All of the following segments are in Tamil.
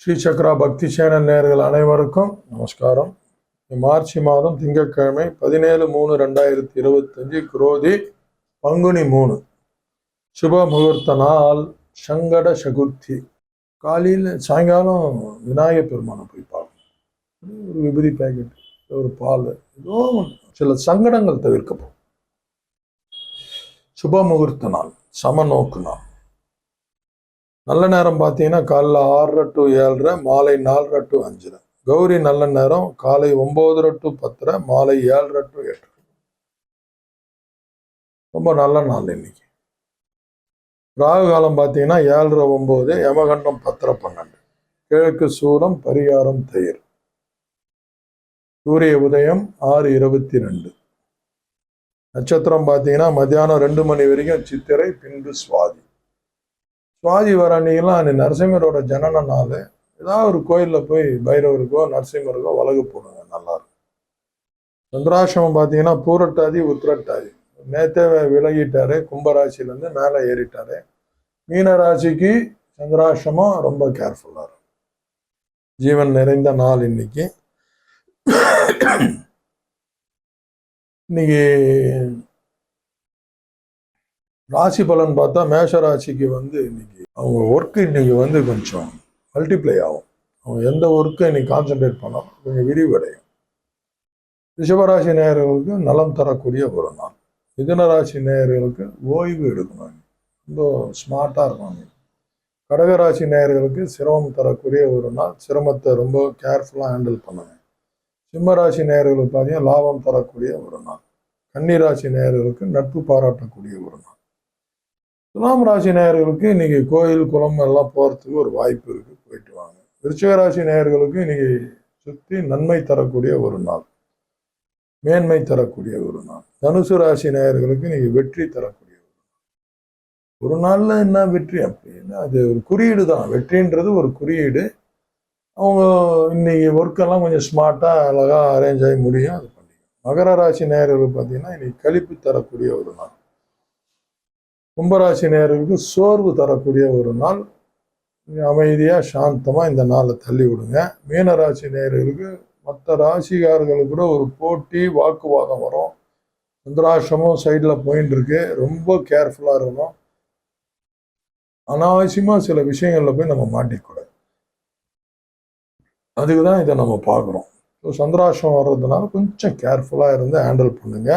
ஸ்ரீ சக்ரா பக்தி சேனல் நேயர்கள் அனைவருக்கும் நமஸ்காரம். மார்ச் மாதம் திங்கட்கிழமை 17/3/2025 குரோதி பங்குனி 3 சுப முகூர்த்த நாள். சங்கட சதுர்த்தி. காலையில் சாயங்காலம் விநாயகர் பெருமானை போய் பார்க்கணும். ஒரு விபூதி பேக்கெட், ஒரு பால், ஏதோ சில சங்கடங்கள் தவிர்க்கப்படும். சுப முகூர்த்த நாள், சமநோக்கு நாள். நல்ல நேரம் பார்த்தீங்கன்னா காலைல 6:30 to 7:30, மாலை 4:30 to 5:30. கௌரி நல்ல நேரம் காலை 9:30 to 10:30, மாலை 7:30 to 8:30. ரொம்ப நல்ல நாள் இன்னைக்கு. ராகு காலம் பார்த்தீங்கன்னா 7:30-9, யமகண்டம் 10:30-12. கிழக்கு சூலம், பரிகாரம் தயிர். சூரிய உதயம் 6:22. நட்சத்திரம் பார்த்தீங்கன்னா மத்தியானம் 2 மணி வரைக்கும் சித்திரை, பின்பு சுவாதி. சுவாதி வர அன்னைக்கெல்லாம் நரசிம்மரோட ஜனன நாள். ஏதாவது ஒரு கோயிலில் போய் பைரவருக்கோ நரசிம்மருக்கோ வழக்கு போடுங்க, நல்லா இருக்கும். சந்திராசிரமம் பார்த்தீங்கன்னா பூரட்டாதி, உத்திரட்டாதி. நேத்தே விலகிட்டாரு, கும்பராசிலேருந்து மேலே ஏறிட்டாரு. மீன ராசிக்கு சந்திராசிரமம் ரொம்ப கேர்ஃபுல்லாக இருக்கும். ஜீவன் நிறைந்த நாள் இன்னைக்கு. இன்னைக்கு ராசி பலன் பார்த்தா மேஷ ராசிக்கு இன்னைக்கு அவங்க ஒர்க்கு இன்னைக்கு கொஞ்சம் மல்டிப்ளை ஆகும். அவங்க எந்த ஒர்க்கை இன்னைக்கு கான்சென்ட்ரேட் பண்ணாலும் கொஞ்சம் விரிவடையும். ரிஷபராசி நேயர்களுக்கு நலம் தரக்கூடிய ஒரு நாள். மிதுன ராசி நேயர்களுக்கு ஓய்வு எடுக்கணும், ரொம்ப ஸ்மார்ட்டாக இருக்கணும். கடகராசி நேயர்களுக்கு சிரமம் தரக்கூடிய ஒரு நாள். சிரமத்தை ரொம்ப கேர்ஃபுல்லாக ஹேண்டில் பண்ணுங்க. சிம்மராசி நேயர்களுக்கு பார்த்தீங்கன்னா லாபம் தரக்கூடிய ஒரு நாள். கன்னிராசி நேயர்களுக்கு நட்பு பாராட்டக்கூடிய ஒரு நாள். துலாம் ராசி நேயர்களுக்கு இன்னைக்கு கோயில் குளம் எல்லாம் போகிறதுக்கு ஒரு வாய்ப்பு இருக்கு, போயிட்டு வாங்க. விருச்சிக ராசி நேயர்களுக்கு இன்னைக்கு சுற்றி நன்மை தரக்கூடிய ஒரு நாள், மேன்மை தரக்கூடிய ஒரு நாள். தனுசு ராசி நேயர்களுக்கு இன்னைக்கு வெற்றி தரக்கூடிய ஒரு நாள்ல என்ன வெற்றி அப்படின்னா அது ஒரு குறியீடு தான். வெற்றின்றது ஒரு குறியீடு. அவங்க இன்னைக்கு ஒர்க்கெல்லாம் கொஞ்சம் ஸ்மார்ட்டா அழகா அரேஞ்ச் ஆகி முடியும், அது பண்ணிக்கும். மகர ராசி நேயர்களுக்கு பார்த்தீங்கன்னா இன்னைக்கு கழிப்பு தரக்கூடிய ஒரு நாள். கும்பராசி நேயர்களுக்கு சோர்வு தரக்கூடிய ஒரு நாள். அமைதியாக சாந்தமாக இந்த நாளை தள்ளி விடுங்க. மீனராசி நேயர்களுக்கு மற்ற ராசிக்காரர்களுக்கு கூட ஒரு போட்டி, வாக்குவாதம் வரும். சந்திராசிரமம் சைடில் போயின்னு இருக்கு, ரொம்ப கேர்ஃபுல்லாக இருக்கணும். அனாவசியமாக சில விஷயங்களில் போய் நம்ம மாட்டிக்கூடாது. அதுக்கு தான் இதை நம்ம பார்க்குறோம். ஸோ சந்திராசிரமம் வர்றதுனால கொஞ்சம் கேர்ஃபுல்லாக இருந்து ஹேண்டில் பண்ணுங்க.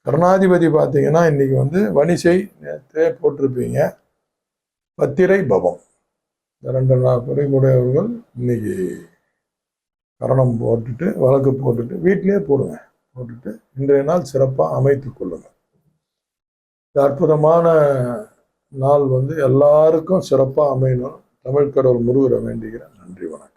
கருணாதிபதி பார்த்தீங்கன்னா இன்னைக்கு வணிசை நேற்றே போட்டிருப்பீங்க, பத்திரை பவம். இந்த 2 குறைவுடையவர்கள் இன்னைக்கு கரணம் போட்டுட்டு வழக்கு போட்டுட்டு வீட்டிலேயே போட்டுட்டு இன்றைய நாள் சிறப்பாக அமைத்து கொள்ளுங்கள். இந்த அற்புதமான நாள் எல்லாருக்கும் சிறப்பாக அமையணும். தமிழ் கடவுள் முருகரை வேண்டுகிறேன். நன்றி, வணக்கம்.